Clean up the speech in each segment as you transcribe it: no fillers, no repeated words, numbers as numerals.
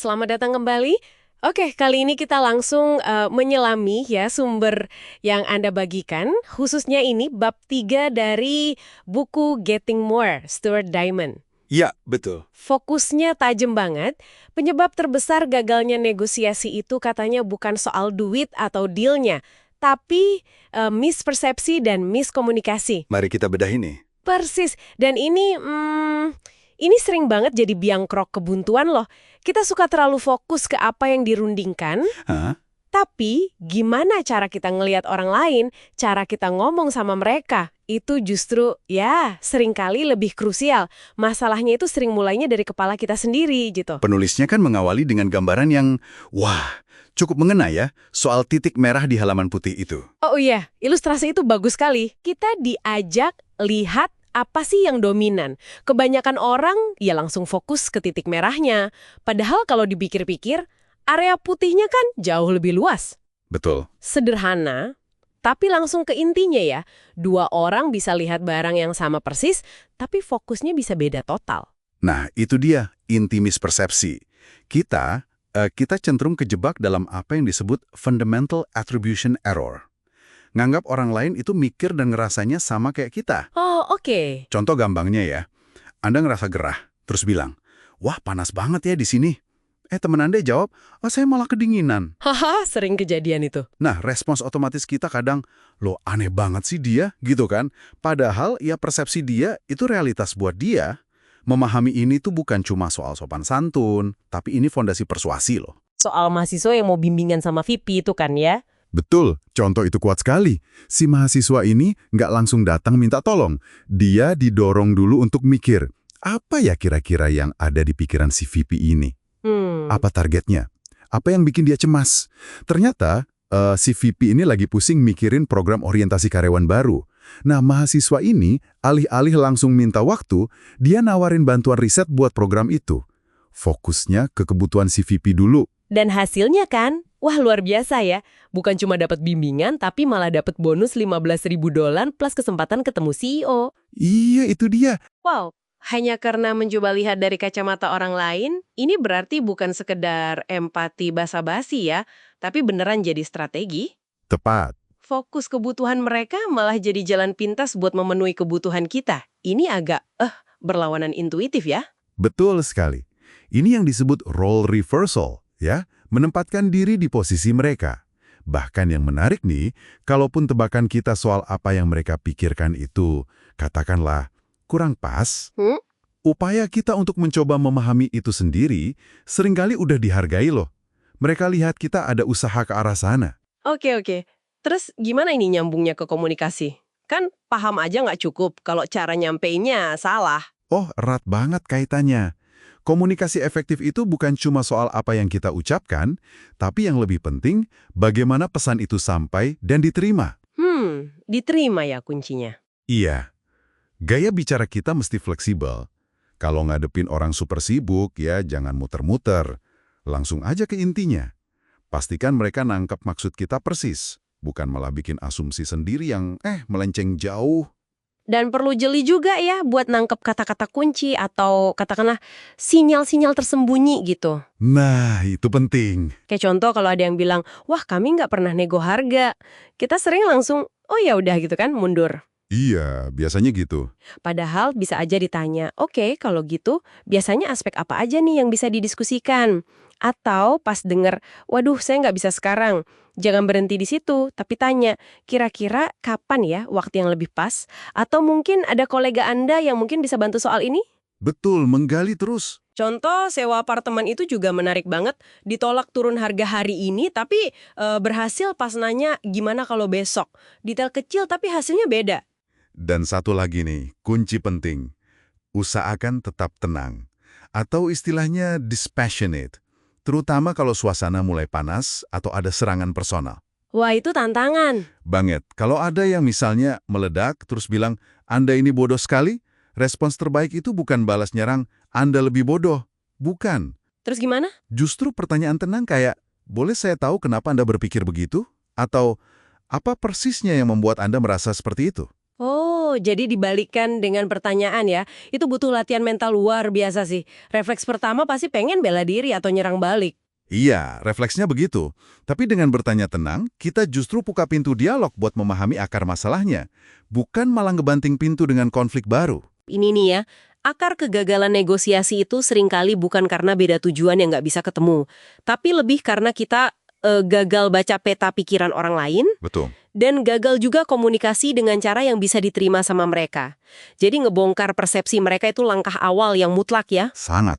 Selamat datang kembali. Oke, kali ini kita langsung menyelami ya sumber yang Anda bagikan, khususnya ini bab 3 dari buku Getting More, Stuart Diamond. Iya, betul. Fokusnya tajam banget. Penyebab terbesar gagalnya negosiasi itu katanya bukan soal duit atau dealnya, tapi mispersepsi dan miskomunikasi. Mari kita bedah ini. Persis. Dan ini sering banget jadi biang kerok kebuntuan loh. Kita suka terlalu fokus ke apa yang dirundingkan, Hah? tapi gimana cara kita ngelihat orang lain, cara kita ngomong sama mereka, itu justru ya seringkali lebih krusial. Masalahnya itu sering mulainya dari kepala kita sendiri gitu. Penulisnya kan mengawali dengan gambaran yang, wah, cukup mengena ya, soal titik merah di halaman putih itu. Oh iya, ilustrasi itu bagus sekali. Kita diajak lihat apa sih yang dominan? Kebanyakan orang ya langsung fokus ke titik merahnya. Padahal kalau dipikir-pikir, area putihnya kan jauh lebih luas. Betul. Sederhana, tapi langsung ke intinya ya. Dua orang bisa lihat barang yang sama persis, tapi fokusnya bisa beda total. Nah, itu dia, inti mispersepsi. Kita cenderung kejebak dalam apa yang disebut fundamental attribution error. Nganggap orang lain itu mikir dan ngerasanya sama kayak kita. Oh, oke. Contoh gampangnya ya, Anda ngerasa gerah, terus bilang, wah panas banget ya di sini. Teman Anda jawab, saya malah kedinginan. Haha, sering kejadian itu. Nah, respons otomatis kita kadang, loh aneh banget sih dia, gitu kan. Padahal ya persepsi dia itu realitas buat dia. Memahami ini tuh bukan cuma soal sopan santun, tapi ini fondasi persuasi loh. Soal mahasiswa yang mau bimbingan sama VP itu kan ya? Betul, contoh itu kuat sekali. Si mahasiswa ini nggak langsung datang minta tolong. Dia didorong dulu untuk mikir, apa ya kira-kira yang ada di pikiran si VP ini? Apa targetnya? Apa yang bikin dia cemas? Ternyata si VP ini lagi pusing mikirin program orientasi karyawan baru. Nah, mahasiswa ini alih-alih langsung minta waktu, dia nawarin bantuan riset buat program itu. Fokusnya ke kebutuhan si VP dulu. Dan hasilnya kan, wah luar biasa ya. Bukan cuma dapat bimbingan, tapi malah dapat bonus $15.000 plus kesempatan ketemu CEO. Iya, itu dia. Wow, hanya karena mencoba lihat dari kacamata orang lain, ini berarti bukan sekedar empati basa-basi ya, tapi beneran jadi strategi. Tepat. Fokus kebutuhan mereka malah jadi jalan pintas buat memenuhi kebutuhan kita. Ini agak, berlawanan intuitif ya. Betul sekali. Ini yang disebut role reversal, ya, menempatkan diri di posisi mereka. Bahkan yang menarik nih, kalaupun tebakan kita soal apa yang mereka pikirkan itu, katakanlah, kurang pas, upaya kita untuk mencoba memahami itu sendiri seringkali udah dihargai loh. Mereka lihat kita ada usaha ke arah sana. Oke. Terus gimana ini nyambungnya ke komunikasi? Kan paham aja nggak cukup kalau cara nyampeinnya salah. Oh, erat banget kaitannya. Komunikasi efektif itu bukan cuma soal apa yang kita ucapkan, tapi yang lebih penting, bagaimana pesan itu sampai dan diterima. Diterima ya kuncinya. Iya. Gaya bicara kita mesti fleksibel. Kalau ngadepin orang super sibuk, ya jangan muter-muter. Langsung aja ke intinya. Pastikan mereka nangkep maksud kita persis, bukan malah bikin asumsi sendiri yang melenceng jauh. Dan perlu jeli juga ya buat nangkep kata-kata kunci atau katakanlah sinyal-sinyal tersembunyi gitu. Nah, itu penting. Kayak contoh kalau ada yang bilang, wah kami nggak pernah nego harga. Kita sering langsung, oh ya udah gitu kan, mundur. Iya, biasanya gitu. Padahal bisa aja ditanya, oke kalau gitu biasanya aspek apa aja nih yang bisa didiskusikan? Atau pas denger, waduh saya nggak bisa sekarang. Jangan berhenti di situ, tapi tanya, kira-kira kapan ya waktu yang lebih pas? Atau mungkin ada kolega Anda yang mungkin bisa bantu soal ini? Betul, menggali terus. Contoh sewa apartemen itu juga menarik banget. Ditolak turun harga hari ini, tapi berhasil pas nanya gimana kalau besok. Detail kecil tapi hasilnya beda. Dan satu lagi nih, kunci penting. Usahakan tetap tenang. Atau istilahnya dispassionate. Terutama kalau suasana mulai panas atau ada serangan personal. Wah itu tantangan. Banget. Kalau ada yang misalnya meledak terus bilang, Anda ini bodoh sekali, respons terbaik itu bukan balas nyerang, Anda lebih bodoh. Bukan. Terus gimana? Justru pertanyaan tenang kayak, boleh saya tahu kenapa Anda berpikir begitu? Atau, apa persisnya yang membuat Anda merasa seperti itu? Oh, Oh, jadi dibalikkan dengan pertanyaan ya. Itu butuh latihan mental luar biasa sih. Refleks pertama pasti pengen bela diri atau nyerang balik. Iya, refleksnya begitu. Tapi dengan bertanya tenang, kita justru buka pintu dialog buat memahami akar masalahnya. Bukan malah ngebanting pintu dengan konflik baru. Ini nih ya, akar kegagalan negosiasi itu seringkali bukan karena beda tujuan yang nggak bisa ketemu. Tapi lebih karena kita gagal baca peta pikiran orang lain, Betul. dan gagal juga komunikasi dengan cara yang bisa diterima sama mereka. Jadi ngebongkar persepsi mereka itu langkah awal yang mutlak ya. Sangat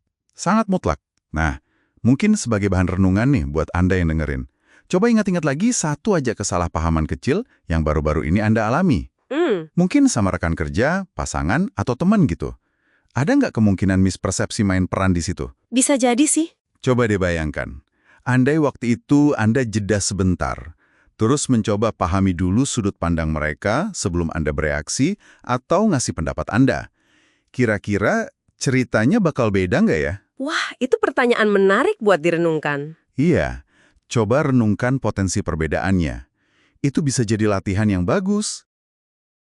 mutlak. Nah, mungkin sebagai bahan renungan nih buat Anda yang dengerin. Coba ingat-ingat lagi satu aja kesalahpahaman kecil yang baru-baru ini Anda alami. Mungkin sama rekan kerja, pasangan, atau teman gitu. Ada nggak kemungkinan mispersepsi main peran di situ? Bisa jadi sih. Coba deh bayangkan. Andai waktu itu Anda jeda sebentar, terus mencoba pahami dulu sudut pandang mereka sebelum Anda bereaksi atau ngasih pendapat Anda. Kira-kira ceritanya bakal beda nggak ya? Wah, itu pertanyaan menarik buat direnungkan. Iya, coba renungkan potensi perbedaannya. Itu bisa jadi latihan yang bagus.